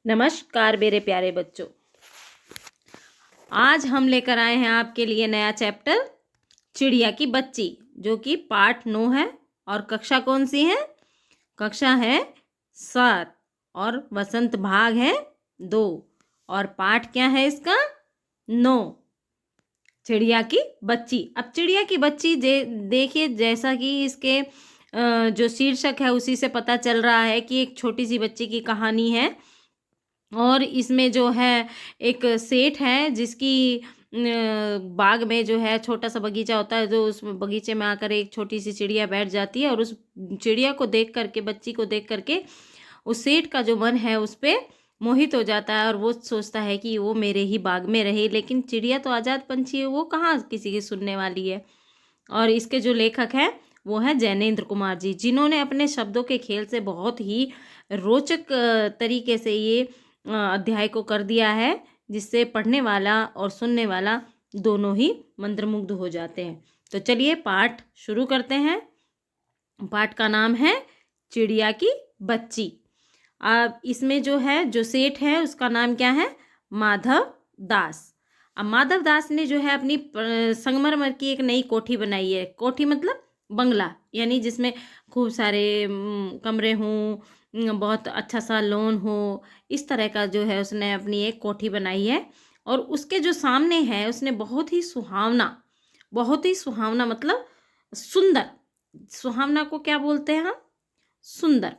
नमस्कार मेरे प्यारे बच्चों। आज हम लेकर आए हैं आपके लिए नया चैप्टर चिड़िया की बच्ची, जो कि पाठ 9 है। और कक्षा कौन सी है? कक्षा है 7 और वसंत भाग है 2। और पाठ क्या है इसका? 9, चिड़िया की बच्ची। अब चिड़िया की बच्ची देखिए, जैसा कि इसके जो शीर्षक है उसी से पता चल रहा है कि एक छोटी सी बच्ची की कहानी है। और इसमें जो है एक सेठ है जिसकी बाग में जो है छोटा सा बगीचा होता है, जो उस बगीचे में आकर एक छोटी सी चिड़िया बैठ जाती है। और उस चिड़िया को देख करके, बच्ची को देख करके उस सेठ का जो मन है उस पे मोहित हो जाता है। और वो सोचता है कि वो मेरे ही बाग में रहे। लेकिन चिड़िया तो आज़ाद पंछी है, वो कहाँ किसी की सुनने वाली है। और इसके जो लेखक हैं वो है जैनेन्द्र कुमार जी, जिन्होंने अपने शब्दों के खेल से बहुत ही रोचक तरीके से ये अध्याय को कर दिया है, जिससे पढ़ने वाला और सुनने वाला दोनों ही मंत्रमुग्ध हो जाते हैं। तो चलिए पाठ शुरू करते हैं। पाठ का नाम है चिड़िया की बच्ची। अब इसमें जो है, जो सेठ है उसका नाम क्या है? माधव दास। अब माधव दास ने जो है अपनी संगमरमर की एक नई कोठी बनाई है। कोठी मतलब बंगला, यानी जिसमें खूब सारे कमरे हों, बहुत अच्छा सा लॉन हो, इस तरह का जो है उसने अपनी एक कोठी बनाई है। और उसके जो सामने है उसने बहुत ही सुहावना मतलब सुंदर, सुहावना को क्या बोलते हैं हम? सुंदर।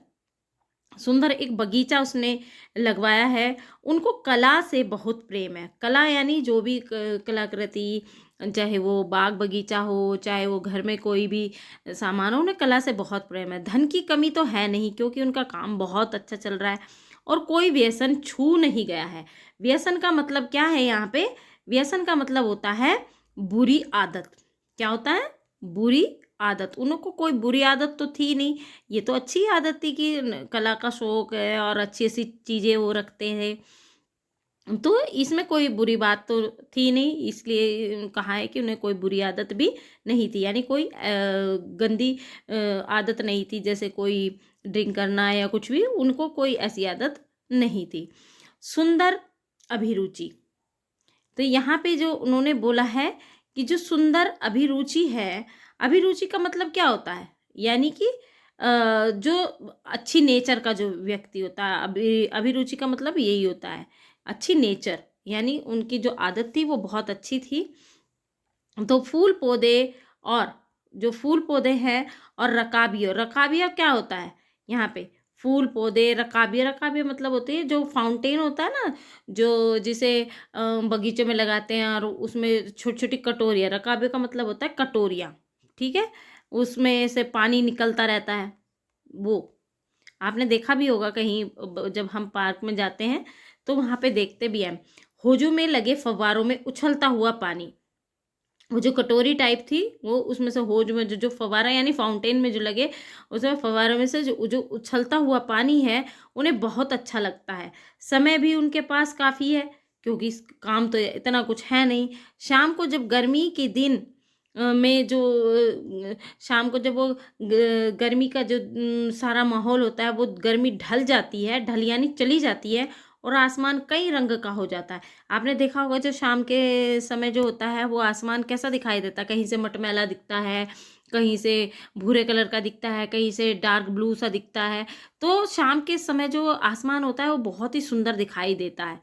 सुंदर एक बगीचा उसने लगवाया है। उनको कला से बहुत प्रेम है। कला यानी जो भी कलाकृति, चाहे वो बाग बगीचा हो, चाहे वो घर में कोई भी सामान हो, उन्हें कला से बहुत प्रेम है। धन की कमी तो है नहीं, क्योंकि उनका काम बहुत अच्छा चल रहा है और कोई व्यसन छू नहीं गया है। व्यसन का मतलब क्या है यहाँ पे? व्यसन का मतलब होता है बुरी आदत। क्या होता है? बुरी आदत। उनको कोई बुरी आदत तो थी नहीं। ये तो अच्छी आदत थी कि कला का शौक है और अच्छी अच्छी चीज़ें वो रखते हैं। तो इसमें कोई बुरी बात तो थी नहीं, इसलिए कहा है कि उन्हें कोई बुरी आदत भी नहीं थी, यानी कोई गंदी आदत नहीं थी, जैसे कोई ड्रिंक करना या कुछ भी। उनको कोई ऐसी आदत नहीं थी। सुंदर अभिरुचि। तो यहाँ पे जो उन्होंने बोला है कि जो सुंदर अभिरुचि है, अभिरुचि का मतलब क्या होता है? यानी कि जो अच्छी नेचर का जो व्यक्ति होता है, अभिरुचि का मतलब यही होता है, अच्छी नेचर। यानी उनकी जो आदत थी वो बहुत अच्छी थी। तो फूल पौधे, और जो फूल पौधे हैं, और रकाबियों। रकाबिया क्या होता है यहाँ पे? फूल पौधे, रकाबिया। रकाबिया मतलब होती है जो फाउंटेन होता है ना, जो जिसे बगीचे में लगाते हैं, और उसमें छोटी छोटी कटोरियाँ। रकाबिया का मतलब होता है कटोरियाँ, ठीक है? उसमें से पानी निकलता रहता है। वो आपने देखा भी होगा कहीं, जब हम पार्क में जाते हैं तो वहाँ पे देखते भी हैं। होजू में लगे फव्वारों में उछलता हुआ पानी। वो जो कटोरी टाइप थी, वो उसमें से होज में जो फव्वारा यानी फाउंटेन में जो लगे, उसमें फव्वारों में से जो उछलता हुआ पानी है, उन्हें बहुत अच्छा लगता है। समय भी उनके पास काफ़ी है, क्योंकि इस काम तो इतना कुछ है नहीं। शाम को जब गर्मी के दिन में जो शाम को जब वो गर्मी का जो सारा माहौल होता है, वो गर्मी ढल जाती है, ढल यानी चली जाती है, और आसमान कई रंग का हो जाता है। आपने देखा होगा जो शाम के समय जो होता है, वो आसमान कैसा दिखाई देता है? कहीं से मटमैला दिखता है, कहीं से भूरे कलर का दिखता है, कहीं से डार्क ब्लू सा दिखता है। तो शाम के समय जो आसमान होता है वो बहुत ही सुंदर दिखाई देता है।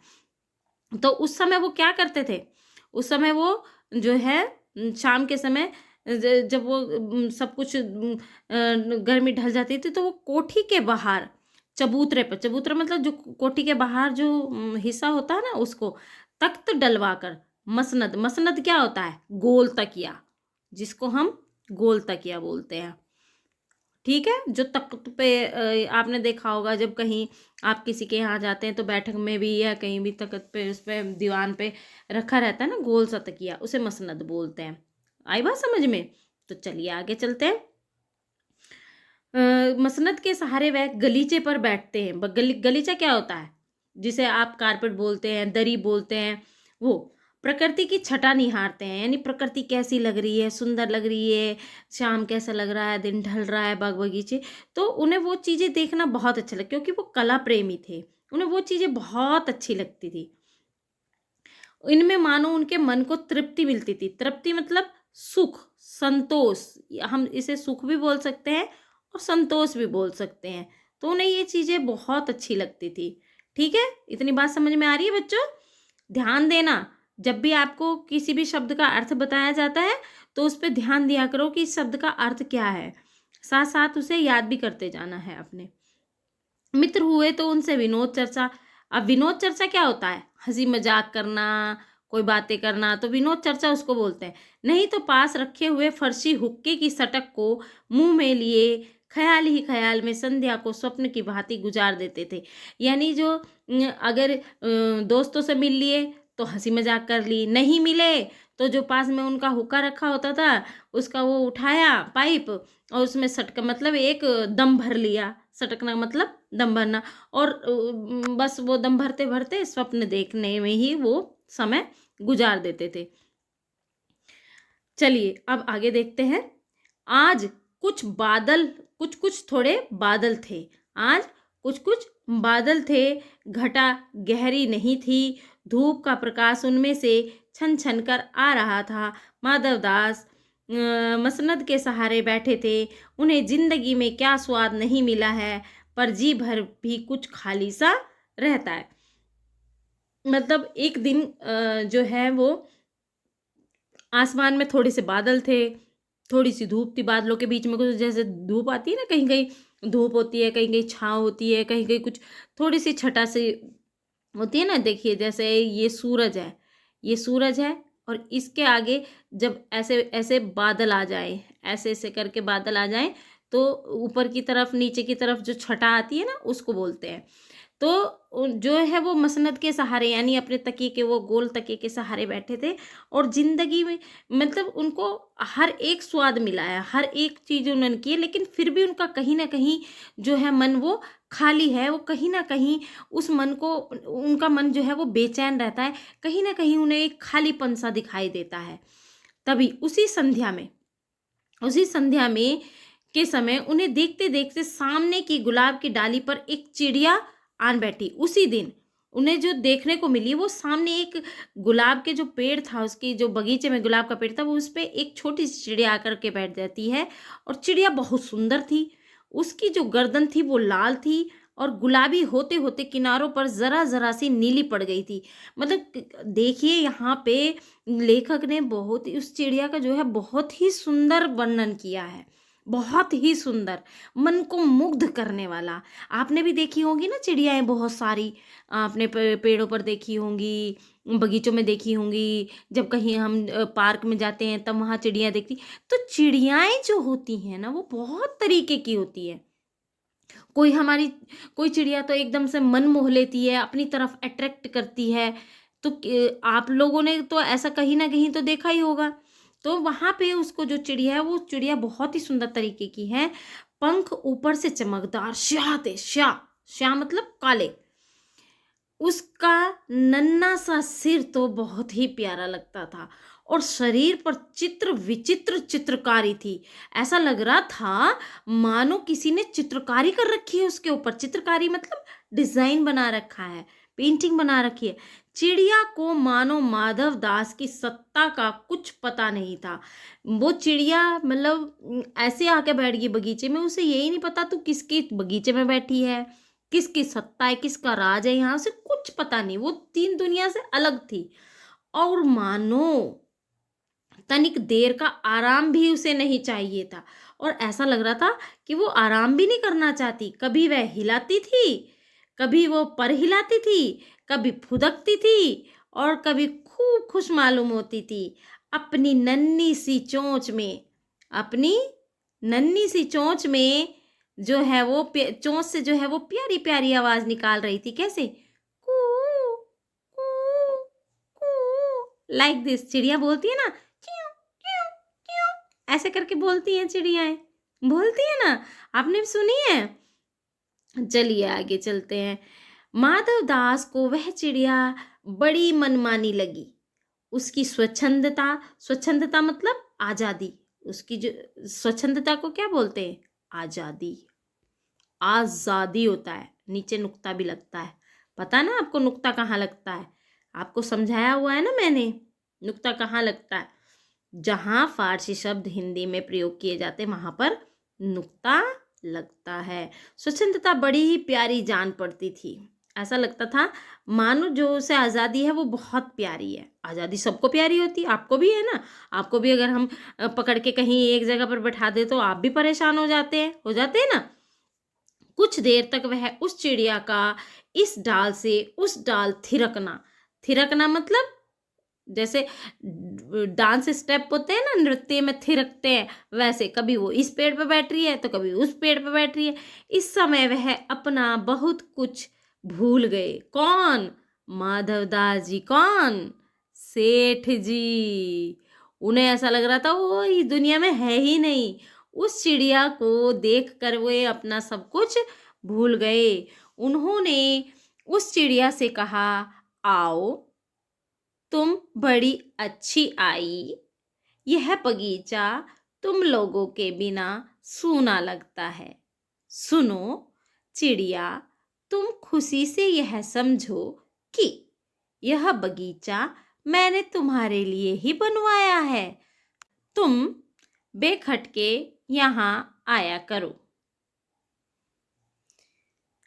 तो उस समय वो क्या करते थे? उस समय वो जो है शाम के समय जब वो सब कुछ गर्मी ढल जाती थी, तो वो कोठी के बाहर चबूतरे पर, चबूतरा मतलब जो कोठी के बाहर जो हिस्सा होता है ना, उसको तख्त डलवा कर, मसनद, मसनद क्या होता है? गोल तकिया, जिसको हम गोल तकिया बोलते हैं, ठीक है? जो तख्त पे आपने देखा होगा, जब कहीं आप किसी के यहाँ जाते हैं तो बैठक में भी या कहीं भी तख्त पे, उस पे दीवान पे रखा रहता है ना गोल सा तकिया, उसे मसनद बोलते हैं। आई बात समझ में? तो चलिए आगे चलते हैं। मसनद के सहारे वह गलीचे पर बैठते हैं। गलीचा क्या होता है? जिसे आप कारपेट बोलते हैं, दरी बोलते हैं। वो प्रकृति की छटा निहारते हैं, यानी प्रकृति कैसी लग रही है, सुंदर लग रही है, शाम कैसा लग रहा है, दिन ढल रहा है, बाग बगीचे। तो उन्हें वो चीज़ें देखना बहुत अच्छा लगा, क्योंकि वो कला प्रेमी थे। उन्हें वो चीज़ें बहुत अच्छी लगती थी। इनमें मानो उनके मन को तृप्ति मिलती थी। तृप्ति मतलब सुख, संतोष, हम इसे सुख भी बोल सकते हैं और संतोष भी बोल सकते हैं। तो उन्हें ये चीज़ें बहुत अच्छी लगती थी। ठीक है? इतनी बात समझ में आ रही है बच्चों? ध्यान देना, जब भी आपको किसी भी शब्द का अर्थ बताया जाता है, तो उस पे ध्यान दिया करो कि इस शब्द का अर्थ क्या है। साथ-साथ उसे याद भी करते जाना है अपने। मित्र हुए तो उनसे विनोद चर्चा। अब विनोद चर्चा क्या होता है? हंसी मजाक करना, कोई बातें करना, तो विनोद चर्चा उसको बोलते हैं। नहीं तो पास रखे हुए फर्शी हुक्के की सटक को मुंह में लिए ख्याल ही ख्याल में संध्या को स्वप्न की भांति गुजार देते थे। यानी जो अगर दोस्तों से मिल लिए तो हंसी मजाक कर ली, नहीं मिले तो जो पास में उनका हुक्का रखा होता था उसका वो उठाया पाइप और उसमें सटका मतलब एक दम भर लिया। सटकना मतलब दम भरना। और बस वो दम भरते भरते स्वप्न देखने में ही वो समय गुजार देते थे। चलिए अब आगे देखते हैं। आज कुछ बादल, कुछ कुछ थोड़े बादल थे। आज कुछ कुछ बादल थे। घटा गहरी नहीं थी। धूप का प्रकाश उनमें से छन छन कर आ रहा था। माधवदास मसनद के सहारे बैठे थे। उन्हें जिंदगी में क्या स्वाद नहीं मिला है, पर जी भर भी कुछ खाली सा रहता है। मतलब एक दिन जो है वो आसमान में थोड़े से बादल थे, थोड़ी सी धूप थी, बादलों के बीच में कुछ जैसे धूप आती है ना, कहीं कहीं धूप होती है, कहीं कहीं छाँव होती है, कहीं कहीं कुछ थोड़ी सी छटा सी होती है ना। देखिए जैसे ये सूरज है, ये सूरज है और इसके आगे जब ऐसे ऐसे बादल आ जाए, ऐसे ऐसे करके बादल आ जाए, तो ऊपर की तरफ नीचे की तरफ जो छटा आती है ना उसको बोलते हैं। तो जो है वो मसनद के सहारे यानी अपने तकिए के, वो गोल तकिए के सहारे बैठे थे और जिंदगी में मतलब उनको हर एक स्वाद मिला है, हर एक चीज़ उन्होंने की है, लेकिन फिर भी उनका कहीं ना कहीं जो है मन वो खाली है। वो कहीं ना कहीं उस मन को, उनका मन जो है वो बेचैन रहता है, कहीं ना कहीं उन्हें एक खालीपन सा दिखाई देता है। तभी उसी संध्या में के समय उन्हें देखते देखते सामने की गुलाब की डाली पर एक चिड़िया आन बैठी। उसी दिन उन्हें जो देखने को मिली वो सामने एक गुलाब के जो पेड़ था, उसकी जो बगीचे में गुलाब का पेड़ था, वो उस पे एक छोटी सी चिड़िया आकर के बैठ जाती है। और चिड़िया बहुत सुंदर थी। उसकी जो गर्दन थी वो लाल थी और गुलाबी होते होते किनारों पर जरा जरा सी नीली पड़ गई थी। मतलब देखिए यहाँ पे लेखक ने बहुत ही उस चिड़िया का जो है बहुत ही सुंदर वर्णन किया है, बहुत ही सुंदर, मन को मुग्ध करने वाला। आपने भी देखी होंगी ना चिड़ियाएं बहुत सारी, आपने पेड़ों पर देखी होंगी, बगीचों में देखी होंगी। जब कहीं हम पार्क में जाते हैं तब वहाँ चिड़ियाँ देखती। तो चिड़ियाएं जो होती हैं ना वो बहुत तरीके की होती है। कोई हमारी कोई चिड़िया तो एकदम से मन मोह लेती है, अपनी तरफ अट्रैक्ट करती है। तो आप लोगों ने तो ऐसा कहीं ना कहीं तो देखा ही होगा। तो वहां पे उसको जो चिड़िया है वो चिड़िया बहुत ही सुंदर तरीके की है। पंख ऊपर से चमकदार स्याह थे, स्याह, स्याह मतलब काले। उसका नन्हा सा सिर तो बहुत ही प्यारा लगता था और शरीर पर चित्र विचित्र चित्रकारी थी। ऐसा लग रहा था मानो किसी ने चित्रकारी कर रखी है उसके ऊपर। चित्रकारी मतलब डिजाइन बना रखा है, पेंटिंग बना रखी है। चिड़िया को मानो माधव दास की सत्ता का कुछ पता नहीं था। वो चिड़िया मतलब ऐसे आके बैठ गई बगीचे में, उसे यही नहीं पता तू किसके बगीचे में बैठी है, किसकी सत्ता है, किसका राज है, यहाँ से कुछ पता नहीं। वो तीन दुनिया से अलग थी। और मानो तनिक देर का आराम भी उसे नहीं चाहिए था और ऐसा लग रहा था कि वो आराम भी नहीं करना चाहती। कभी वह हिलाती थी, कभी वो पर हिलाती थी, कभी फुदकती थी और कभी खूब खुश मालूम होती थी। अपनी नन्ही सी चोंच में, अपनी नन्ही सी चोंच में जो है वो चोंच से जो है वो प्यारी प्यारी आवाज निकाल रही थी। कैसे? कू कू कू, लाइक दिस। चिड़िया बोलती है ना, च्यों च्यों च्यों, ऐसे करके बोलती हैं चिड़ियाएं, बोलती है ना, आपने भी सुनी है। चलिए आगे चलते हैं। माधव दास को वह चिड़िया बड़ी मनमानी लगी। उसकी स्वच्छंदता, स्वच्छंदता मतलब आजादी। उसकी जो स्वच्छंदता को क्या बोलते हैं? आजादी। आजादी होता है, नीचे नुक्ता भी लगता है। पता ना आपको नुक्ता कहाँ लगता है? आपको समझाया हुआ है ना मैंने, नुक्ता कहाँ लगता है। जहाँ फारसी शब्द हिंदी में प्रयोग किए जाते हैं वहाँ पर नुक्ता लगता है। स्वतंत्रता बड़ी ही प्यारी जान पड़ती थी। ऐसा लगता था मानो जो उसे आज़ादी है वो बहुत प्यारी है। आज़ादी सबको प्यारी होती है, आपको भी है ना। आपको भी अगर हम पकड़ के कहीं एक जगह पर बैठा दे तो आप भी परेशान हो जाते हैं ना। कुछ देर तक वह उस चिड़िया का इस डाल से उस डाल थिरकना, थिरकना मतलब जैसे डांस स्टेप होते हैं ना, नृत्य में थिरकते हैं, वैसे कभी वो इस पेड़ पे बैठ रही है तो कभी उस पेड़ पे बैठ रही है। इस समय वह अपना बहुत कुछ भूल गए। कौन? माधवदास जी। कौन? सेठ जी। उन्हें ऐसा लग रहा था वो इस दुनिया में है ही नहीं। उस चिड़िया को देखकर वे अपना सब कुछ भूल गए। उन्होंने उस चिड़िया से कहा, आओ, तुम बड़ी अच्छी आई। यह बगीचा तुम लोगों के बिना सूना लगता है। सुनो चिड़िया, तुम खुशी से यह समझो कि यह बगीचा मैंने तुम्हारे लिए ही बनवाया है। तुम बेखटके यहाँ आया करो।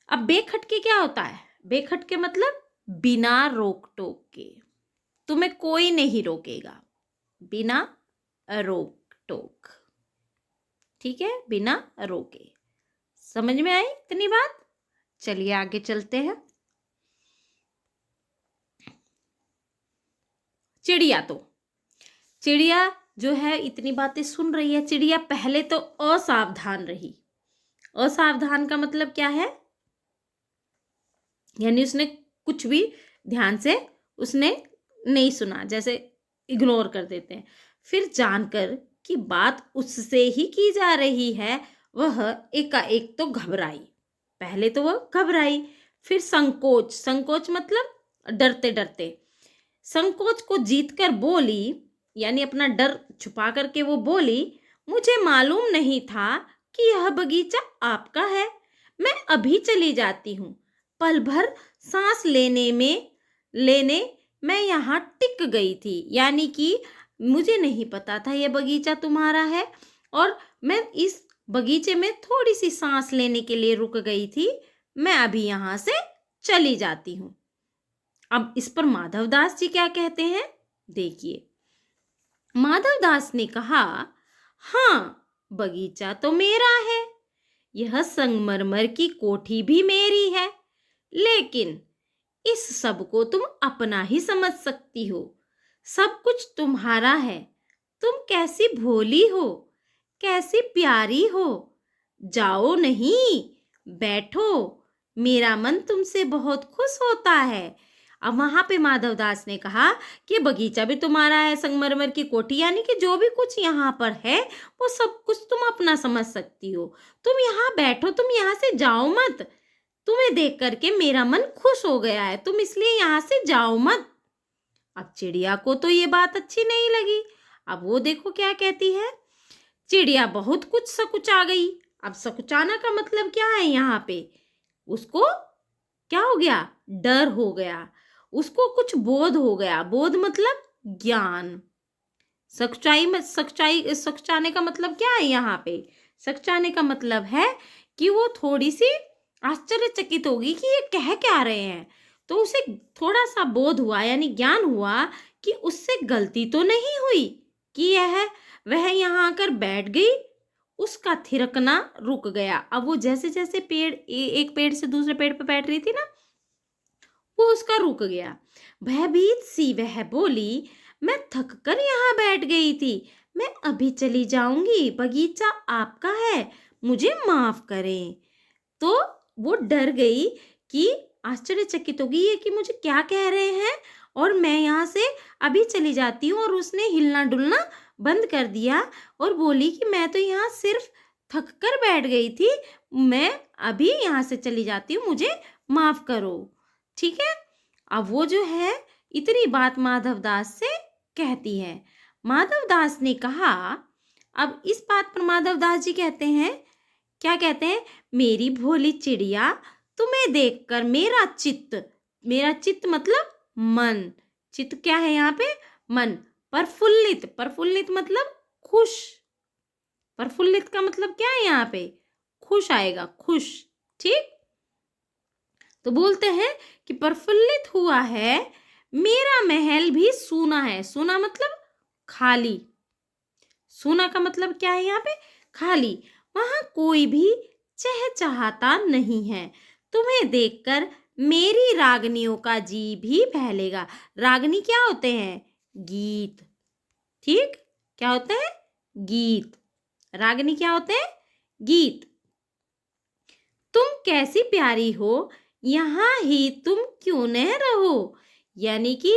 अब बेखटके क्या होता है? बेखटके मतलब बिना रोक टोक के, तुम्हें कोई नहीं रोकेगा, बिना रोक टोक। ठीक है, बिना रोके। समझ में आई इतनी बात? चलिए आगे चलते हैं। चिड़िया जो है इतनी बातें सुन रही है। चिड़िया पहले तो असावधान रही। असावधान का मतलब क्या है? यानी उसने कुछ भी ध्यान से उसने नहीं सुना, जैसे इग्नोर कर देते हैं। फिर जानकर कि बात उससे ही की जा रही है, वह एकाएक तो घबराई। पहले तो वह घबराई, फिर संकोच, संकोच मतलब डरते डरते, संकोच को जीतकर बोली, यानी अपना डर छुपा करके वो बोली, मुझे मालूम नहीं था कि यह बगीचा आपका है। मैं अभी चली जाती हूँ। पल भर सांस लेने मैं यहाँ टिक गई थी, यानी कि मुझे नहीं पता था यह बगीचा तुम्हारा है और मैं इस बगीचे में थोड़ी सी सांस लेने के लिए रुक गई थी। मैं अभी यहाँ से चली जाती हूँ। अब इस पर माधवदास जी क्या कहते हैं, देखिए। माधवदास ने कहा, हाँ, बगीचा तो मेरा है, यह संगमरमर की कोठी भी मेरी है, लेकिन इस सब को तुम अपना ही समझ सकती हो। सब कुछ तुम्हारा है। तुम कैसी भोली हो, कैसी प्यारी हो। जाओ नहीं, बैठो, मेरा मन तुमसे बहुत खुश होता है। अब वहां पे माधवदास ने कहा कि बगीचा भी तुम्हारा है, संगमरमर की कोठी, यानी कि जो भी कुछ यहाँ पर है वो सब कुछ तुम अपना समझ सकती हो। तुम यहाँ बैठो, तुम यहाँ से जाओ मत। तुम्हें देख करके मेरा मन खुश हो गया है, तुम इसलिए यहाँ से जाओ मत। अब चिड़िया को तो ये बात अच्छी नहीं लगी। अब वो देखो क्या कहती है। चिड़िया बहुत कुछ सकुचा गई। अब सकुचाना का मतलब क्या है यहाँ पे? उसको क्या हो गया? डर हो गया। उसको कुछ बोध हो गया। बोध मतलब ज्ञान। सकुचाने का मतलब क्या है यहाँ पे? सकुचाने का मतलब है कि वो थोड़ी सी आश्चर्यचकित होगी कि ये कह क्या रहे हैं। तो उसे थोड़ा सा बोध हुआ, यानी ज्ञान हुआ कि उससे गलती तो नहीं हुई कि वह यहाँ आकर बैठ गई। उसका थिरकना रुक गया। अब वो जैसे जैसे एक पेड़ से दूसरे पेड़ पे बैठ रही थी ना, वो उसका रुक गया। भयभीत सी वह बोली, मैं थक कर यहाँ बैठ गई थी, मैं अभी चली जाऊंगी, बगीचा आपका है, मुझे माफ करें। तो वो डर गई कि आश्चर्यचकित होगी ये कि मुझे क्या कह रहे हैं और मैं यहाँ से अभी चली जाती हूँ। और उसने हिलना डुलना बंद कर दिया और बोली कि मैं तो यहाँ सिर्फ थक कर बैठ गई थी, मैं अभी यहाँ से चली जाती हूँ, मुझे माफ करो। ठीक है। अब वो जो है इतनी बात माधवदास से कहती है। माधवदास ने कहा, अब इस बात पर माधवदास जी कहते हैं, क्या कहते हैं, मेरी भोली चिड़िया, तुम्हें देखकर मेरा चित्त मेरा चित्त मतलब मन। चित्त क्या है यहाँ पे? मन। प्रफुल्लित, प्रफुल्लित मतलब खुश। प्रफुल्लित का मतलब क्या है यहाँ पे? खुश आएगा, खुश। ठीक, तो बोलते हैं कि प्रफुल्लित हुआ है मेरा महल भी सूना है। सूना मतलब खाली। सूना का मतलब क्या है यहाँ पे? खाली। वहां कोई भी चहचहाता नहीं है। तुम्हें देखकर मेरी रागनियों का जी भी बहलेगा। रागनी क्या होते हैं? गीत। ठीक, क्या होते हैं? गीत। रागनी क्या होते हैं? गीत। तुम कैसी प्यारी हो, यहाँ ही तुम क्यों न रहो। यानी कि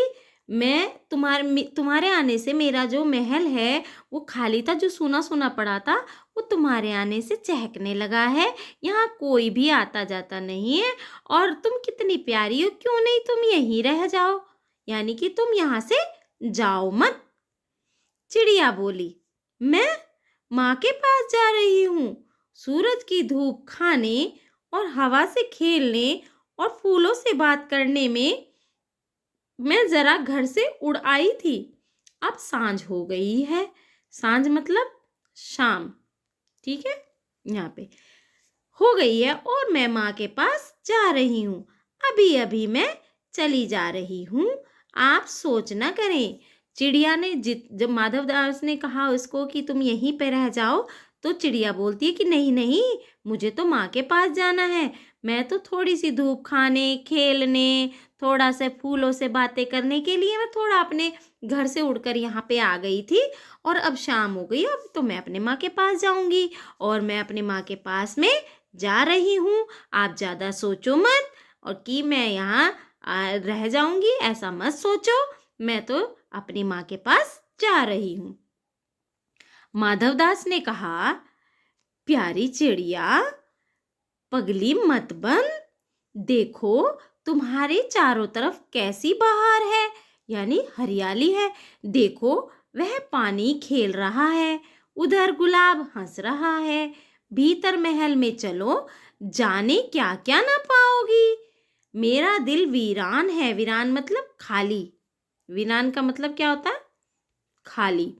मैं तुम्हारे आने से मेरा जो महल है वो खाली था, जो सूना सूना पड़ा था, वो तुम्हारे आने से चहकने लगा है। यहाँ कोई भी आता जाता नहीं है और तुम कितनी प्यारी हो, क्यों नहीं तुम यहीं रह जाओ। यानी कि तुम यहाँ से जाओ मत। चिड़िया बोली, मैं माँ के पास जा रही हूँ। सूरज की धूप खाने और हवा से खेलने और फूलों से बात करने में मैं जरा घर से उड़ आई थी। अब सांझ हो गई है। सांझ मतलब शाम। ठीक है, यहाँ पे हो गई है और मैं माँ के पास जा रही हूँ। अभी अभी मैं चली जा रही हूँ, आप सोच ना करें। चिड़िया ने जब माधवदास ने कहा उसको कि तुम यहीं पे रह जाओ, तो चिड़िया बोलती है कि नहीं नहीं, मुझे तो माँ के पास जाना है। मैं तो थोड़ी सी धूप खाने, खेलने, थोड़ा से फूलों से बातें करने के लिए मैं थोड़ा अपने घर से उड़कर यहाँ पे आ गई थी और अब शाम हो गई, अब तो मैं अपने माँ के पास जाऊंगी और मैं अपने माँ के पास में जा रही हूँ। आप ज़्यादा सोचो मत और कि मैं यहाँ रह जाऊंगी, ऐसा मत सोचो। मैं तो अपनी माँ के पास जा रही हूँ। माधवदास ने कहा, प्यारी चिड़िया, पगली मत बन। देखो तुम्हारे चारों तरफ कैसी बहार है, यानी हरियाली है। देखो वह पानी खेल रहा है, उधर गुलाब हंस रहा है। भीतर महल में चलो, जाने क्या क्या ना पाओगी। मेरा दिल वीरान है। वीरान मतलब खाली। वीरान का मतलब क्या होता है? खाली।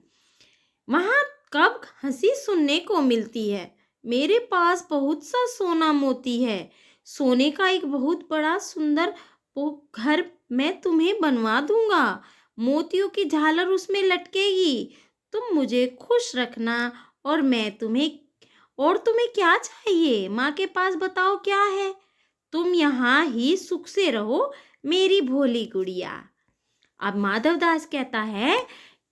वहां कब हंसी सुनने को मिलती है। मेरे पास बहुत सा सोना मोती है। सोने का एक बहुत बड़ा सुंदर वो घर मैं तुम्हें बनवा दूंगा। मोतियों की झालर उसमें लटकेगी। तुम मुझे खुश रखना और मैं तुम्हें क्या चाहिए? माँ के पास बताओ क्या है? तुम यहाँ ही सुख से रहो मेरी भोली गुड़िया। अब माधवदास कहता है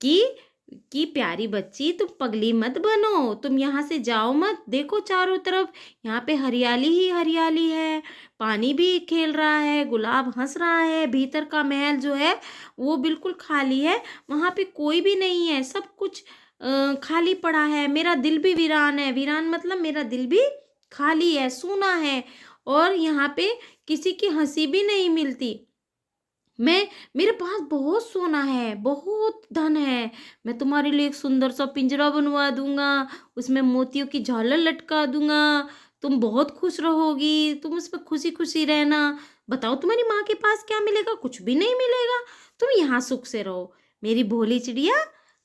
कि प्यारी बच्ची, तुम पगली मत बनो, तुम यहाँ से जाओ मत। देखो चारों तरफ यहाँ पे हरियाली ही हरियाली है, पानी भी खेल रहा है, गुलाब हंस रहा है। भीतर का महल जो है वो बिल्कुल खाली है, वहाँ पे कोई भी नहीं है, सब कुछ खाली पड़ा है। मेरा दिल भी वीरान है। वीरान मतलब मेरा दिल भी खाली है, सूना है और यहाँ पे किसी की हंसी भी नहीं मिलती। मेरे पास बहुत सोना है, बहुत धन है। मैं तुम्हारे लिए एक सुंदर सा पिंजरा बनवा दूंगा, उसमें मोतियों की झालर लटका दूंगा। तुम बहुत खुश रहोगी, तुम उस पर खुशी खुशी रहना। बताओ तुम्हारी माँ के पास क्या मिलेगा? कुछ भी नहीं मिलेगा। तुम यहाँ सुख से रहो मेरी भोली चिड़िया,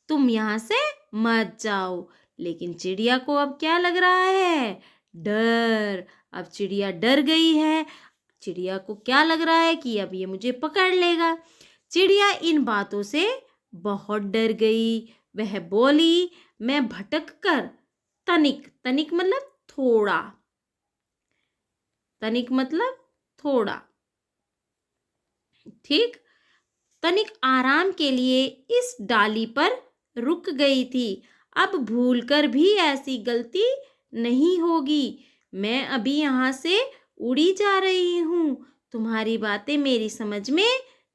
तुम यहाँ से मत जाओ। लेकिन चिड़िया को अब क्या लग रहा है? डर। अब चिड़िया डर गई है। चिड़िया को क्या लग रहा है कि अब ये मुझे पकड़ लेगा। चिड़िया इन बातों से बहुत डर गई। वह बोली, मैं भटक कर तनिक, तनिक मतलब थोड़ा, तनिक मतलब थोड़ा, ठीक, तनिक आराम के लिए इस डाली पर रुक गई थी। अब भूलकर भी ऐसी गलती नहीं होगी। मैं अभी यहाँ से उड़ी जा रही हूँ। तुम्हारी बातें मेरी समझ में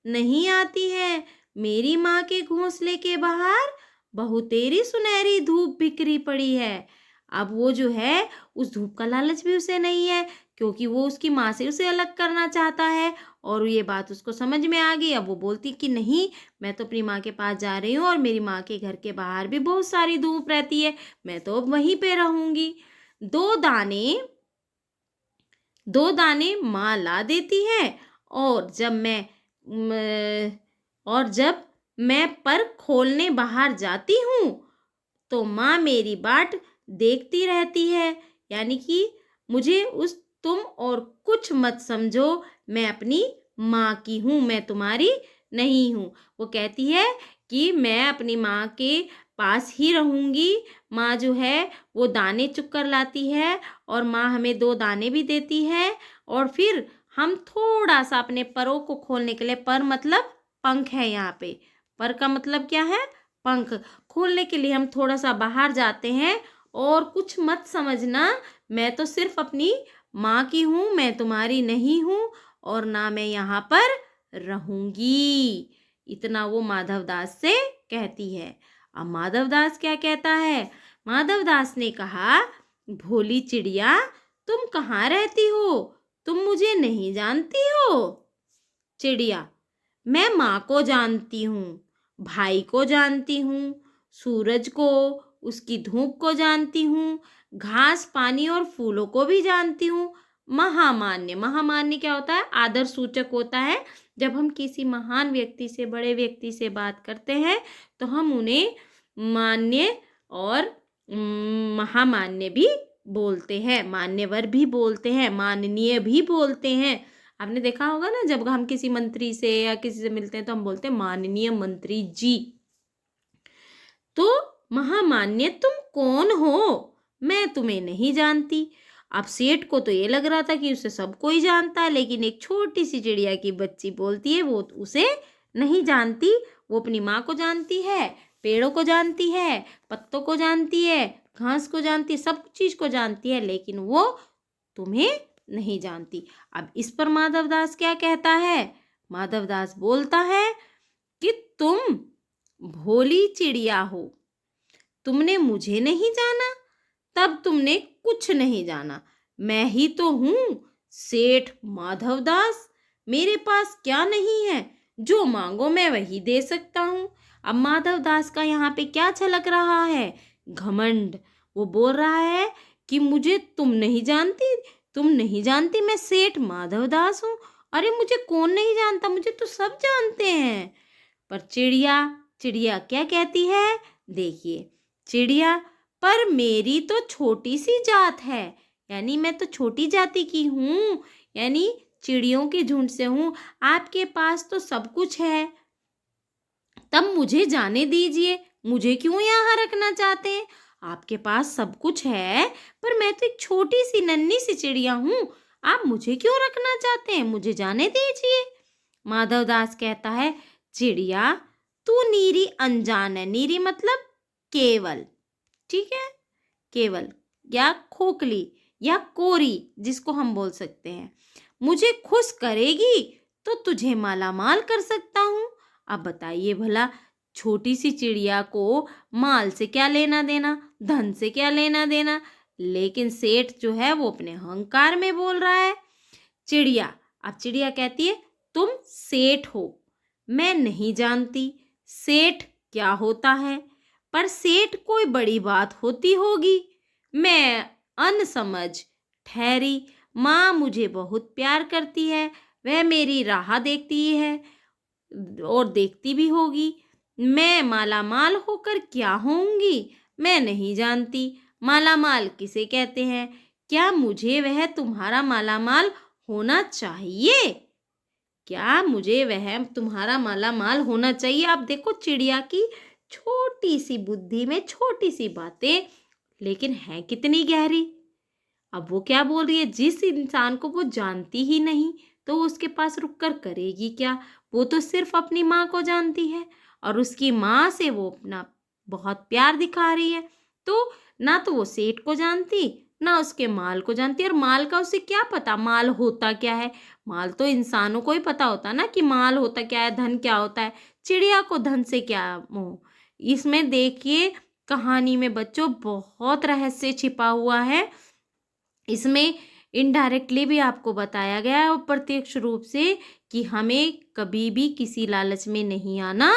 नहीं आती है। मेरी माँ के घोंसले के बाहर बहुतेरी सुनहरी धूप बिखरी पड़ी है। अब वो जो है उस धूप का लालच भी उसे नहीं है, क्योंकि वो उसकी माँ से उसे अलग करना चाहता है और ये बात उसको समझ में आ गई। अब वो बोलती कि नहीं, मैं तो अपनी माँ के पास जा रही हूँ और मेरी माँ के घर के बाहर भी बहुत सारी धूप रहती है, मैं तो अब वहीं पे रहूंगी। दो दाने माँ ला देती है और जब मैं म, और जब मैं पर खोलने बाहर जाती हूँ तो माँ मेरी बाट देखती रहती है। यानी कि मुझे उस तुम और कुछ मत समझो, मैं अपनी माँ की हूँ, मैं तुम्हारी नहीं हूँ। वो कहती है कि मैं अपनी माँ के पास ही रहूँगी। माँ जो है वो दाने चुग कर लाती है और माँ हमें 2 दाने भी देती है और फिर हम थोड़ा सा अपने परों को खोलने के लिए, पर मतलब पंख है यहाँ पे, पर का मतलब क्या है? पंख। खोलने के लिए हम थोड़ा सा बाहर जाते हैं और कुछ मत समझना, मैं तो सिर्फ अपनी माँ की हूँ, मैं तुम्हारी नहीं हूँ और ना मैं यहाँ पर रहूंगी। इतना वो माधवदास से कहती है। अब माधवदास क्या कहता है? माधवदास ने कहा, भोली चिड़िया तुम कहाँ रहती हो? तुम मुझे नहीं जानती हो? चिड़िया, मैं माँ को जानती हूँ, भाई को जानती हूँ, सूरज को, उसकी धूप को जानती हूँ, घास पानी और फूलों को भी जानती हूँ। महामान्य, महामान्य क्या होता है? आदर सूचक होता है। जब हम किसी महान व्यक्ति से, बड़े व्यक्ति से बात करते हैं तो हम उन्हें मान्य और महामान्य भी बोलते हैं, मान्यवर भी बोलते हैं, माननीय भी बोलते हैं। आपने देखा होगा ना, जब हम किसी मंत्री से या किसी से मिलते हैं तो हम बोलते हैं माननीय मंत्री जी। तो महामान्य तुम कौन हो? मैं तुम्हें नहीं जानती। अब सेठ को तो ये लग रहा था कि उसे सब कोई जानता है, लेकिन एक छोटी सी चिड़िया की बच्ची बोलती है वो उसे नहीं जानती। वो अपनी माँ को जानती है, पेड़ों को जानती है, पत्तों को जानती है, घास को जानती है, सब चीज को जानती है, लेकिन वो तुम्हें नहीं जानती। अब इस पर माधवदास क्या कहता है? माधवदास बोलता है कि तुम भोली चिड़िया हो, तुमने मुझे नहीं जाना, तब तुमने कुछ नहीं जाना। मैं ही तो हूँ सेठ माधवदास। मेरे पास क्या नहीं है, जो मांगो मैं वही दे सकता हूँ। अब माधवदास का यहाँ पे क्या छलक रहा है? घमंड। वो बोल रहा है कि मुझे तुम नहीं जानती, तुम नहीं जानती मैं सेठ माधवदास हूँ। अरे मुझे कौन नहीं जानता, मुझे तो सब जानते हैं। पर चिड़िया, चिड़िया क्या कहती है? देखिए चिड़िया, पर मेरी तो छोटी सी जात है, यानी मैं तो छोटी जाति की हूँ, यानी चिड़ियों के झुंड से हूँ। आपके पास तो सब कुछ है, तब मुझे जाने दीजिए। मुझे क्यों यहाँ रखना चाहते हैं? आपके पास सब कुछ है, पर मैं तो एक छोटी सी नन्ही सी चिड़िया हूँ, आप मुझे क्यों रखना चाहते हैं? मुझे जाने दीजिए। माधवदास कहता है, चिड़िया तू नीरी अनजान है। नीरी मतलब केवल, ठीक है, केवल या खोखली या कोरी, जिसको हम बोल सकते हैं। मुझे खुश करेगी तो तुझे मालामाल कर सकता हूँ। अब बताइए भला, छोटी सी चिड़िया को माल से क्या लेना देना, धन से क्या लेना देना? लेकिन सेठ जो है वो अपने अहंकार में बोल रहा है। चिड़िया, अब चिड़िया कहती है, तुम सेठ हो, मैं नहीं जानती सेठ क्या होता है, पर सेठ कोई बड़ी बात होती होगी। मैं अनसमझ ठहरी। माँ मुझे बहुत प्यार करती है, वह मेरी राह देखती है और देखती भी होगी। मैं मालामाल होकर क्या होंगी, मैं नहीं जानती। मालामाल किसे कहते हैं? क्या मुझे वह तुम्हारा मालामाल होना चाहिए? क्या मुझे वह तुम्हारा मालामाल होना चाहिए? आप देखो चिड़िया की छोटी सी बुद्धि में छोटी सी बातें, लेकिन है कितनी गहरी। अब वो क्या बोल रही है? जिस इंसान को वो जानती ही नहीं तो वो उसके पास रुक कर करेगी क्या? वो तो सिर्फ अपनी माँ को जानती है और उसकी माँ से वो अपना बहुत प्यार दिखा रही है। तो ना तो वो सेठ को जानती, ना उसके माल को जानती। और माल का उसे क्या पता, माल होता क्या है? माल तो इंसानों को ही पता होता ना कि माल होता क्या है, धन क्या होता है। चिड़िया को धन से क्या मोह? इसमें देखिए कहानी में बच्चों बहुत रहस्य छिपा हुआ है। इसमें इनडायरेक्टली भी आपको बताया गया है और प्रत्यक्ष रूप से कि हमें कभी भी किसी लालच में नहीं आना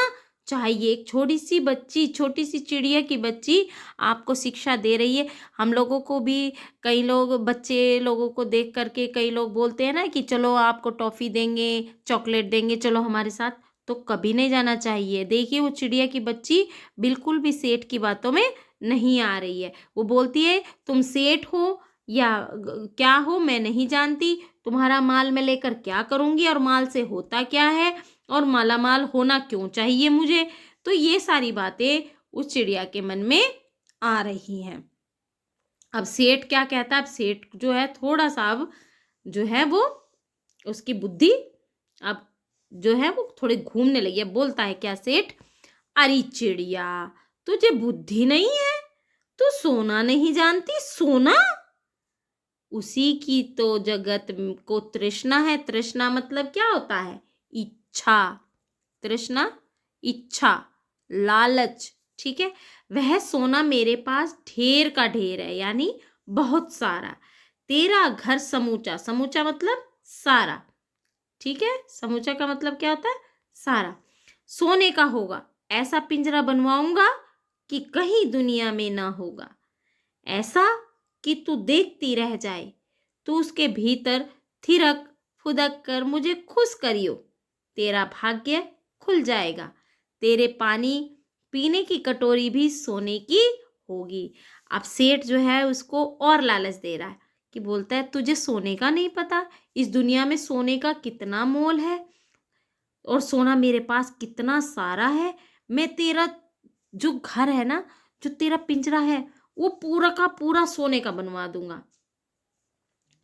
चाहिए। एक छोटी सी चिड़िया की बच्ची आपको शिक्षा दे रही है। हम लोगों को भी कई लोग बच्चे लोगों को देख करके कई लोग बोलते हैं ना कि चलो आपको टॉफ़ी देंगे, चॉकलेट देंगे, चलो हमारे साथ। तो कभी नहीं जाना चाहिए। देखिए वो चिड़िया की बच्ची बिल्कुल भी सेठ की बातों में नहीं आ रही है। वो बोलती है तुम सेठ हो या क्या हो मैं नहीं जानती, तुम्हारा माल मैं लेकर क्या करूँगी और माल से होता क्या है और मालामाल होना क्यों चाहिए मुझे। तो ये सारी बातें उस चिड़िया के मन में आ रही हैं। अब सेठ क्या कहता है, अब सेठ जो है थोड़ा सा अब जो है वो उसकी बुद्धि अब जो है वो थोड़ी घूमने लगी है। बोलता है क्या सेठ, अरे चिड़िया तुझे बुद्धि नहीं है, तू सोना नहीं जानती। सोना उसी की तो जगत को तृष्णा है। तृष्णा मतलब क्या होता है, इच्छा। तृष्णा इच्छा, लालच, ठीक है। वह सोना मेरे पास ढेर का ढेर है, यानी बहुत सारा। तेरा घर समूचा, समूचा मतलब सारा, ठीक है। समूचा का मतलब क्या होता है, सारा। सोने का होगा, ऐसा पिंजरा बनवाऊंगा कि कहीं दुनिया में ना होगा। ऐसा कि तू देखती रह जाए, तू उसके भीतर थिरक फुदक कर मुझे खुश करियो। तेरा भाग्य खुल जाएगा, तेरे पानी पीने की कटोरी भी सोने की होगी। अब सेठ जो है उसको और लालच दे रहा है कि बोलता है तुझे सोने का नहीं पता, इस दुनिया में सोने का कितना मोल है और सोना मेरे पास कितना सारा है। मैं तेरा जो घर है ना, जो तेरा पिंजरा है, वो पूरा का पूरा सोने का बनवा दूंगा,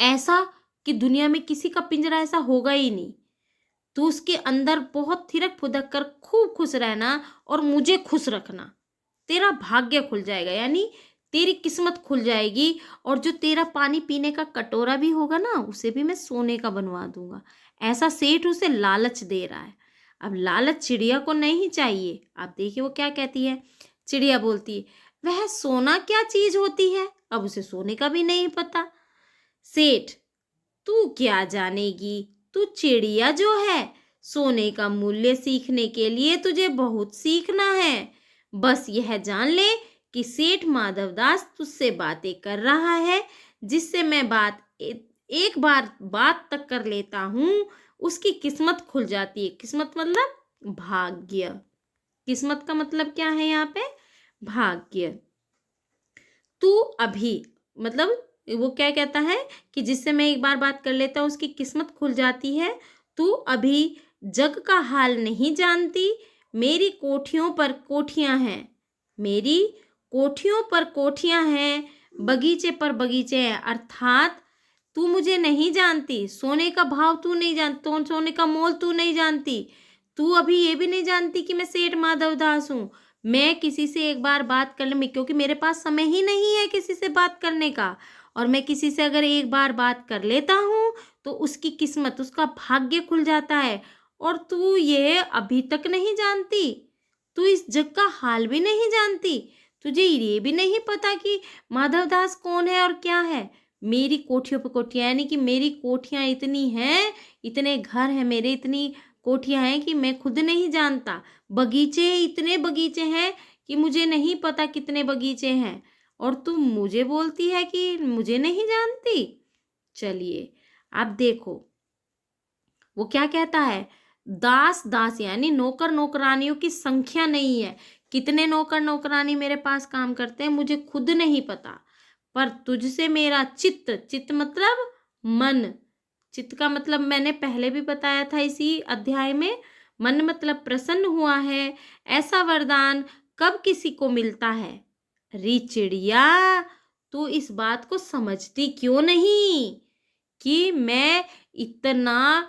ऐसा कि दुनिया में किसी का पिंजरा ऐसा होगा ही नहीं। तू उसके अंदर बहुत थिरक फुदक कर खूब खुश रहना और मुझे खुश रखना। तेरा भाग्य खुल जाएगा, यानी तेरी किस्मत खुल जाएगी। और जो तेरा पानी पीने का कटोरा भी होगा ना, उसे भी मैं सोने का बनवा दूंगा। ऐसा सेठ उसे लालच दे रहा है। अब लालच चिड़िया को नहीं चाहिए। आप देखिए वो क्या कहती है। चिड़िया बोलती है वह सोना क्या चीज होती है, अब उसे सोने का भी नहीं पता। सेठ तू क्या जानेगी, तू चिड़िया जो है, सोने का मूल्य सीखने के लिए तुझे बहुत सीखना है। बस यह जान ले कि सेठ माधवदास तुझसे बातें कर रहा है, जिससे मैं एक बार बात तक कर लेता हूँ, उसकी किस्मत खुल जाती है। किस्मत मतलब भाग्य। किस्मत का मतलब क्या है यहाँ पे, भाग्य। तू अभी मतलब वो क्या कहता है कि जिससे मैं एक बार बात कर लेता हूँ उसकी किस्मत खुल जाती है। तू अभी जग का हाल नहीं जानती, मेरी कोठियों पर कोठियां हैं, मेरी कोठियों पर कोठियां हैं, बगीचे पर बगीचे हैं। अर्थात तू मुझे नहीं जानती, सोने का भाव तू नहीं जानती, तो सोने का मोल तू नहीं जानती। तू अभी ये भी नहीं जानती कि मैं सेठ माधव दास हूँ। मैं किसी से एक बार बात कर ले, क्योंकि मेरे पास समय ही नहीं है किसी से बात करने का। और मैं किसी से अगर एक बार बात कर लेता हूँ तो उसकी किस्मत, उसका भाग्य खुल जाता है। और तू ये अभी तक नहीं जानती, तू इस जग का हाल भी नहीं जानती, तुझे ये भी नहीं पता कि माधवदास कौन है और क्या है। मेरी कोठियों पे कोठियाँ, यानी कि मेरी कोठियाँ इतनी हैं, इतने घर हैं मेरे, इतनी कोठियाँ हैं कि मैं खुद नहीं जानता। बगीचे, इतने बगीचे हैं कि मुझे नहीं पता कितने बगीचे हैं। और तू मुझे बोलती है कि मुझे नहीं जानती। चलिए अब देखो वो क्या कहता है। दास दास यानी नौकर नौकरानियों की संख्या नहीं है, कितने नौकर नौकरानी मेरे पास काम करते हैं मुझे खुद नहीं पता। पर तुझसे मेरा चित्त, चित्त मतलब मन, चित्त का मतलब मैंने पहले भी बताया था इसी अध्याय में, मन मतलब प्रसन्न हुआ है। ऐसा वरदान कब किसी को मिलता है। री चिड़िया तू इस बात को समझती क्यों नहीं कि मैं इतना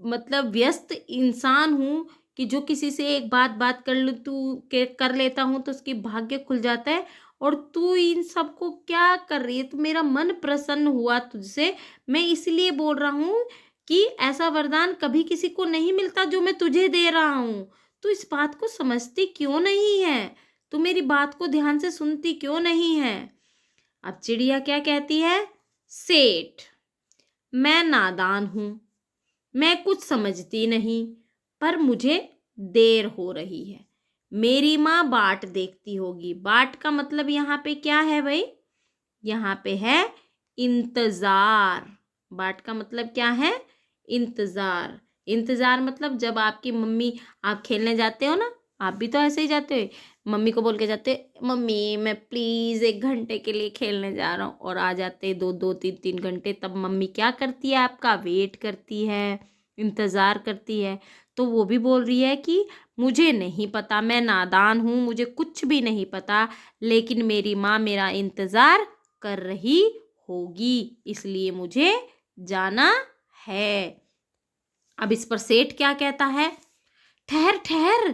मतलब व्यस्त इंसान हूँ कि जो किसी से एक बात बात कर लूँ तू के कर लेता हूँ तो उसकी भाग्य खुल जाता है। और तू इन सबको क्या कर रही है, तो मेरा मन प्रसन्न हुआ तुझसे, मैं इसलिए बोल रहा हूँ कि ऐसा वरदान कभी किसी को नहीं मिलता जो मैं तुझे दे रहा हूँ। तू इस बात को समझती क्यों नहीं है, तू मेरी बात को ध्यान से सुनती क्यों नहीं है। अब चिड़िया क्या कहती है, सेठ मैं नादान हूँ, मैं कुछ समझती नहीं, पर मुझे देर हो रही है। मेरी माँ बाट देखती होगी। बाट का मतलब यहाँ पे क्या है भाई? यहाँ पे है इंतजार। बाट का मतलब क्या है? इंतजार। इंतजार मतलब जब आपकी मम्मी, आप खेलने जाते हो ना, आप भी तो ऐसे ही जाते हो, मम्मी को बोल के जाते, मम्मी मैं प्लीज 1 घंटे के लिए खेलने जा रहा हूँ, और आ जाते 2-2 3-3 घंटे। तब मम्मी क्या करती है? आपका वेट करती है, इंतजार करती है। तो वो भी बोल रही है कि मुझे नहीं पता, मैं नादान हूँ, मुझे कुछ भी नहीं पता, लेकिन मेरी माँ मेरा इंतजार कर रही होगी, इसलिए मुझे जाना है। अब इस पर सेठ क्या कहता है? ठहर ठहर,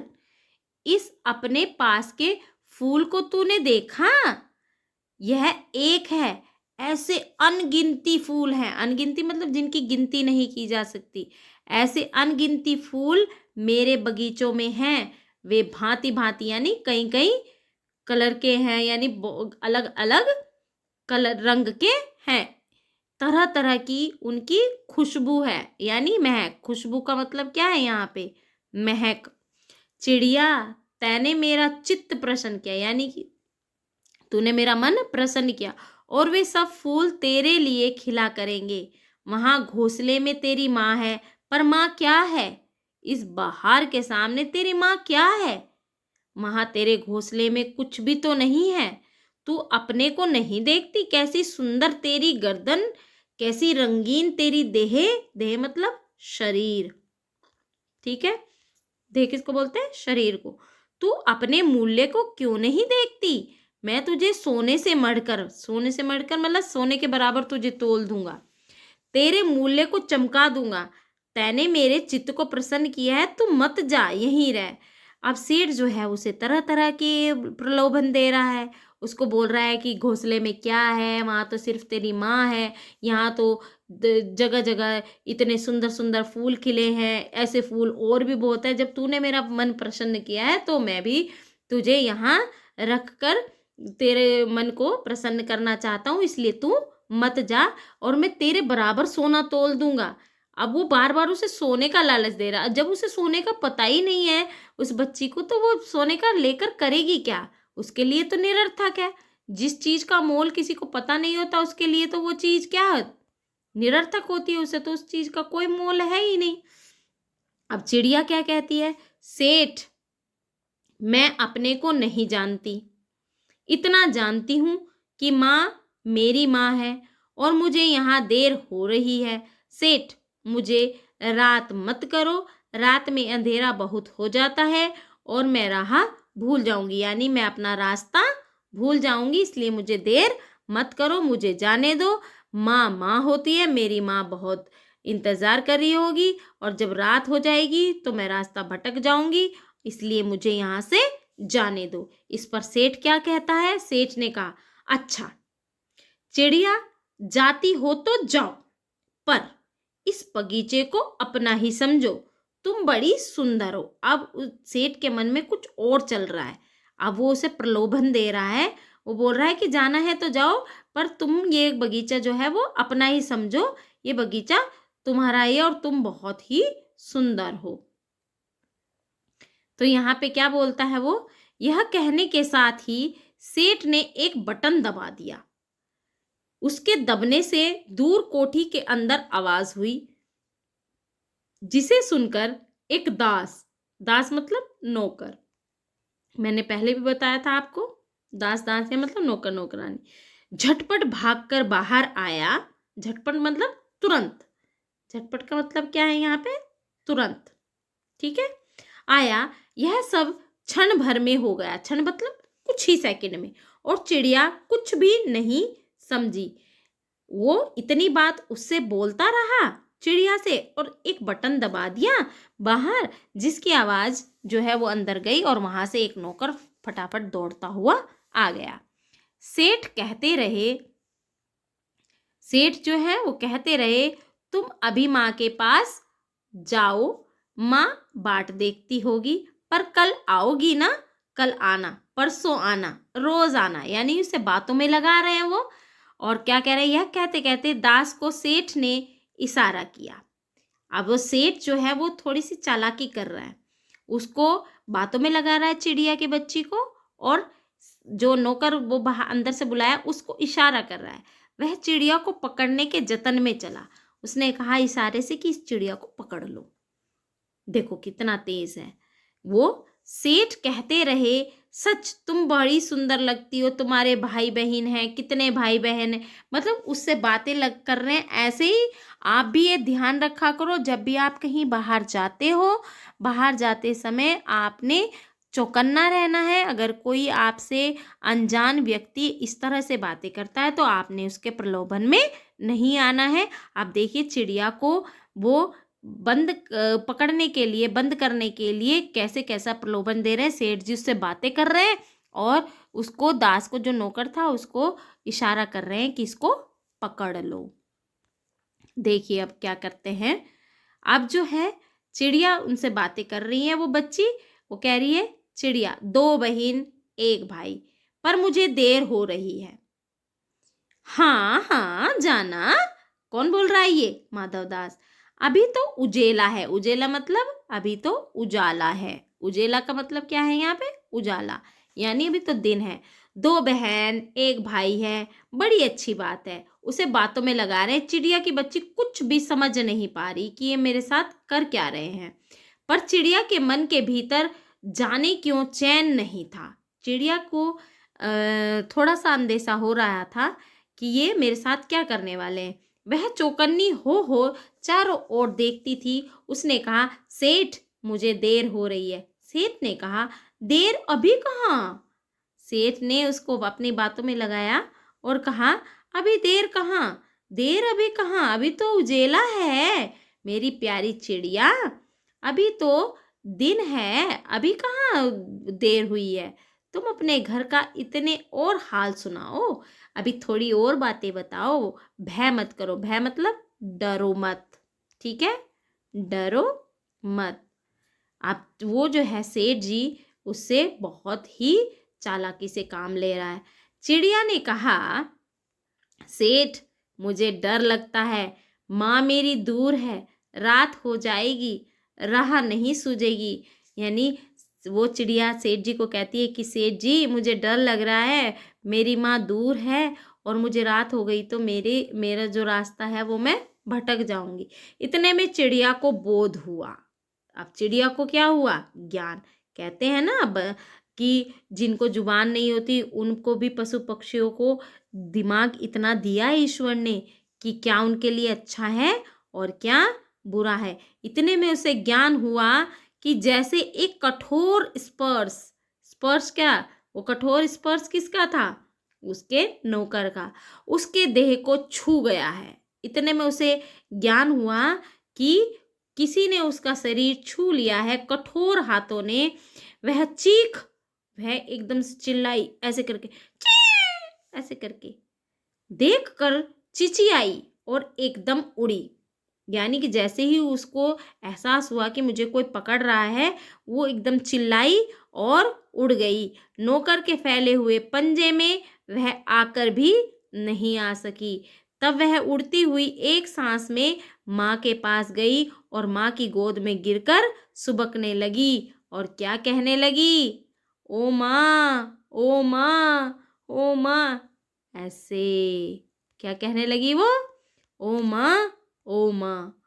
इस अपने पास के फूल को तूने देखा? यह एक है, ऐसे अनगिनती फूल हैं। अनगिनती मतलब जिनकी गिनती नहीं की जा सकती। ऐसे अनगिनती फूल मेरे बगीचों में हैं। वे भांति भांति यानी कई कई कलर के हैं, यानी अलग अलग कलर रंग के हैं। तरह तरह की उनकी खुशबू है, यानी महक। खुशबू का मतलब क्या है यहाँ पे? महक। चिड़िया, तैने मेरा चित्त प्रसन्न किया, यानी कि तूने मेरा मन प्रसन्न किया, और वे सब फूल तेरे लिए खिला करेंगे। वहां घोंसले में तेरी माँ है, पर माँ क्या है? इस बहार के सामने तेरी माँ क्या है? वहां तेरे घोंसले में कुछ भी तो नहीं है। तू अपने को नहीं देखती? कैसी सुंदर तेरी गर्दन, कैसी रंगीन तेरी देह। देह मतलब शरीर, ठीक है? देह किसको बोलते हैं? शरीर को। तू अपने मूल्य को क्यों नहीं देखती? मैं तुझे सोने से मढ़कर, सोने से मढ़कर मतलब सोने के बराबर तुझे तोल दूंगा, तेरे मूल्य को चमका दूंगा। तैने मेरे चित्त को प्रसन्न किया है, तू मत जा, यहीं रह। अब सेठ जो है उसे तरह तरह के प्रलोभन दे रहा है। उसको बोल रहा है कि घोंसले में क्या है, वहां तो सिर्फ तेरी माँ है, यहाँ तो जगह जगह इतने सुंदर सुंदर फूल खिले हैं, ऐसे फूल और भी बहुत है। जब तूने मेरा मन प्रसन्न किया है, तो मैं भी तुझे यहाँ रख कर तेरे मन को प्रसन्न करना चाहता हूँ, इसलिए तू मत जा, और मैं तेरे बराबर सोना तोल दूंगा। अब वो बार बार उसे सोने का लालच दे रहा। जब उसे सोने का पता ही नहीं है उस बच्ची को, तो वो सोने का लेकर करेगी क्या? उसके लिए तो निरर्थक है। जिस चीज का मोल किसी को पता नहीं होता, उसके लिए तो वो चीज क्या है? निरर्थक होती है। उसे तो उस चीज का कोई मोल है ही नहीं। अब चिड़िया क्या कहती है? सेठ, मैं अपने को नहीं जानती, इतना जानती हूं कि माँ मेरी माँ है, और मुझे यहाँ देर हो रही है। सेठ, मुझे रात मत करो, रात में अंधेरा बहुत हो जाता है, और मैं राह भूल जाऊंगी, यानी मैं अपना रास्ता भूल जाऊंगी, इसलिए मुझे देर मत करो, मुझे जाने दो। माँ माँ होती है, मेरी माँ बहुत इंतजार कर रही होगी, और जब रात हो जाएगी तो मैं रास्ता भटक जाऊंगी, इसलिए मुझे यहाँ से जाने दो। इस पर सेठ क्या कहता है? सेठ ने कहा, अच्छा चिड़िया, जाती हो तो जाओ, पर इस बगीचे को अपना ही समझो, तुम बड़ी सुंदर हो। अब सेठ के मन में कुछ और चल रहा है। अब वो उसे प्रलोभन दे रहा है। वो बोल रहा है कि जाना है तो जाओ, पर तुम ये बगीचा जो है वो अपना ही समझो, ये बगीचा तुम्हारा ही है, और तुम बहुत ही सुंदर हो। तो यहाँ पे क्या बोलता है वो? यह कहने के साथ ही सेठ ने एक बटन दबा दिया। उसके दबने से दूर कोठी के अंदर आवाज हुई, जिसे सुनकर एक दास, दास मतलब नौकर, मैंने पहले भी बताया था आपको, दास दास है मतलब नौकर नौकरानी, झटपट भागकर बाहर आया। झटपट मतलब तुरंत। झटपट का मतलब क्या है यहाँ पे? तुरंत, ठीक है? आया। यह सब क्षण भर में हो गया। क्षण मतलब कुछ ही सेकंड में। और चिड़िया कुछ भी नहीं समझी। वो इतनी बात उससे बोलता रहा चिड़िया से, और एक बटन दबा दिया बाहर, जिसकी आवाज जो है वो अंदर गई, और वहां से एक नौकर फटाफट दौड़ता हुआ आ गया। सेठ कहते रहे, सेठ जो है वो कहते रहे, तुम अभी माँ के पास जाओ, माँ बाट देखती होगी, पर कल आओगी ना? कल आना, परसों आना, रोज आना, यानी उसे बातों में लगा रहे हैं वो। और क्या कह रहे हैं? यह कहते कहते दास को सेठ ने इशारा किया। अब वो सेठ जो है वो थोड़ी सी चालाकी कर रहा है। उसको बातों में लगा रहा है चिड़िया के बच्ची को, और जो नौकर वो बाहर अंदर से बुलाया उसको इशारा कर रहा है। वह चिड़िया को पकड़ने के जतन में चला। उसने कहा इशारे से कि इस चिड़िया को पकड़ लो। देखो कितना तेज है वो। सेठ कहते रहे, सच तुम बड़ी सुंदर लगती हो, तुम्हारे भाई बहन हैं, कितने भाई बहन हैं, मतलब उससे बातें लग कर रहे हैं। ऐसे ही आप भी ये ध्यान रखा करो, जब भी आप कहीं बाहर जाते हो, बाहर जाते समय आपने चौकन्ना रहना है। अगर कोई आपसे अनजान व्यक्ति इस तरह से बातें करता है तो आपने उसके प्रलोभन में नहीं आना है। आप देखिए चिड़िया को वो पकड़ने के लिए, बंद करने के लिए कैसे कैसा प्रलोभन दे रहे हैं। सेठ जी उससे बातें कर रहे हैं और उसको, दास को, जो नौकर था, उसको इशारा कर रहे हैं कि इसको पकड़ लो। देखिए अब क्या करते हैं। अब जो है चिड़िया उनसे बातें कर रही है, वो बच्ची, वो कह रही है, चिड़िया, 2 बहन 1 भाई, पर मुझे देर हो रही है। हाँ हाँ जाना। कौन बोल रहा है ये? माधवदास। अभी तो उजेला है। उजेला मतलब अभी तो उजाला है। उजेला का मतलब क्या है यहाँ पे? उजाला, यानी अभी तो दिन है। 2 बहन 1 भाई है, बड़ी अच्छी बात है। उसे बातों में लगा रहे हैं। चिड़िया की बच्ची कुछ भी समझ नहीं पा रही कि ये मेरे साथ कर क्या रहे हैं, पर चिड़िया के मन के भीतर जाने क्यों चैन नहीं था। चिड़िया को थोड़ा सा अंदेशा हो रहा था कि ये मेरे साथ क्या करने वाले हैं। वह चौकन्नी हो चारों ओर देखती थी। उसने कहा, सेठ मुझे देर हो रही है। सेठ ने कहा, देर अभी कहाँ? सेठ ने उसको अपनी बातों में लगाया और कहा, अभी देर कहाँ? देर अभी कहाँ? अभी तो उजेला है मेरी प्यारी चिड़िया, अभी तो दिन है, अभी कहाँ देर हुई है। तुम अपने घर का इतने और हाल सुनाओ, अभी थोड़ी और बातें बताओ। भय मत करो। भय मतलब डरो मत, ठीक है? डरो मत। अब वो जो है सेठ जी उससे बहुत ही चालाकी से काम ले रहा है। चिड़िया ने कहा, सेठ मुझे डर लगता है, माँ मेरी दूर है, रात हो जाएगी, राह नहीं सूझेगी। यानी वो चिड़िया सेठ जी को कहती है कि सेठ जी मुझे डर लग रहा है, मेरी माँ दूर है और मुझे रात हो गई तो मेरा जो रास्ता है वो मैं भटक जाऊंगी। इतने में चिड़िया को बोध हुआ। अब चिड़िया को क्या हुआ? ज्ञान। कहते हैं ना अब कि जिनको जुबान नहीं होती उनको भी, पशु पक्षियों को दिमाग इतना दिया है ईश्वर ने कि क्या उनके लिए अच्छा है और क्या बुरा है। इतने में उसे ज्ञान हुआ कि जैसे एक कठोर स्पर्श, स्पर्श क्या? वो कठोर स्पर्श किसका था? उसके नौकर का, उसके देह को छू गया है। इतने में उसे ज्ञान हुआ कि किसी ने उसका शरीर छू लिया है कठोर हाथों ने। वह एकदम से चिल्लाई, ऐसे करके, ची, ऐसे करके, देख कर चिचियाई और एकदम उड़ी। यानी कि जैसे ही उसको एहसास हुआ कि मुझे कोई पकड़ रहा है, वो एकदम चिल्लाई और उड़ गई। नौकर के फैले हुए पंजे में वह आकर भी नहीं आ सकी। तब वह उड़ती हुई एक सांस में माँ के पास गई और माँ की गोद में गिरकर सुबकने लगी और क्या कहने लगी? ओ माँ, ओ माँ, ओ माँ। ऐसे क्या कहने लगी वो? ओ माँ, ओ माँ।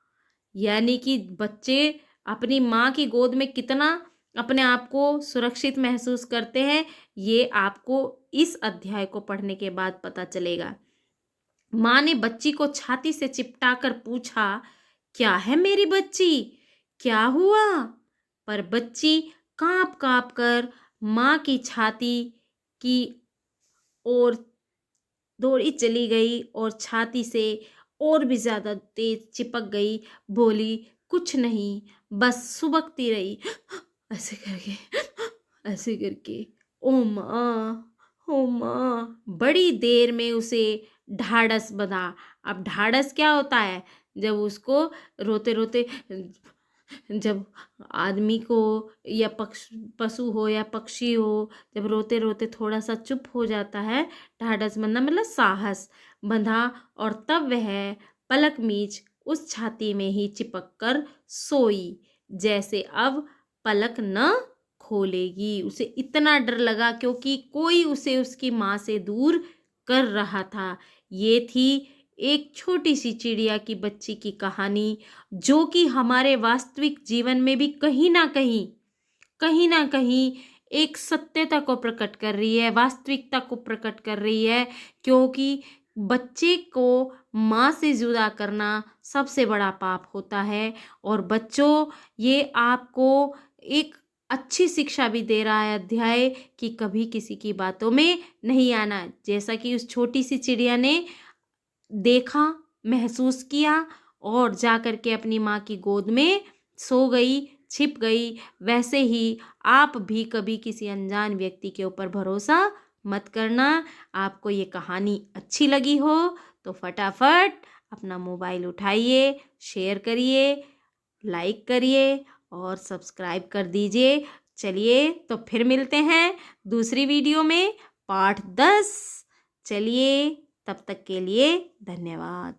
यानी कि बच्चे अपनी माँ की गोद में कितना अपने आप को सुरक्षित महसूस करते हैं, ये आपको इस अध्याय को पढ़ने के बाद पता चलेगा। माँ ने बच्ची को छाती से चिपटा कर पूछा, क्या है मेरी बच्ची, क्या हुआ? पर बच्ची कांप कांप कर माँ की छाती की ओर दौड़ी चली गई और छाती से और भी ज्यादा तेज चिपक गई। बोली, कुछ नहीं, बस सुबकती रही, ऐसे करके, ऐसे करके। ओ माँ, ओ माँ। बड़ी देर में उसे ढाढ़स बंधा। अब ढाढ़स क्या होता है? जब उसको रोते रोते, जब आदमी को या पशु हो या पक्षी हो, जब रोते रोते थोड़ा सा चुप हो जाता है, ढाढ़स बंधना मतलब साहस बंधा, और तब वह पलक मीच उस छाती में ही चिपक कर सोई जैसे अब पलक न खोलेगी। उसे इतना डर लगा क्योंकि कोई उसे उसकी माँ से दूर कर रहा था। ये थी एक छोटी सी चिड़िया की बच्ची की कहानी, जो कि हमारे वास्तविक जीवन में भी कहीं ना कहीं एक सत्यता को प्रकट कर रही है, वास्तविकता को प्रकट कर रही है। क्योंकि बच्चे को माँ से जुदा करना सबसे बड़ा पाप होता है। और बच्चों, ये आपको एक अच्छी शिक्षा भी दे रहा है अध्याय, कि कभी किसी की बातों में नहीं आना। जैसा कि उस छोटी सी चिड़िया ने देखा, महसूस किया और जा कर के अपनी माँ की गोद में सो गई, छिप गई, वैसे ही आप भी कभी किसी अनजान व्यक्ति के ऊपर भरोसा मत करना। आपको ये कहानी अच्छी लगी हो तो फटाफट अपना मोबाइल उठाइए, शेयर करिए, लाइक करिए और सब्सक्राइब कर दीजिए। चलिए तो फिर मिलते हैं दूसरी वीडियो में, पार्ट 10। चलिए, तब तक के लिए धन्यवाद।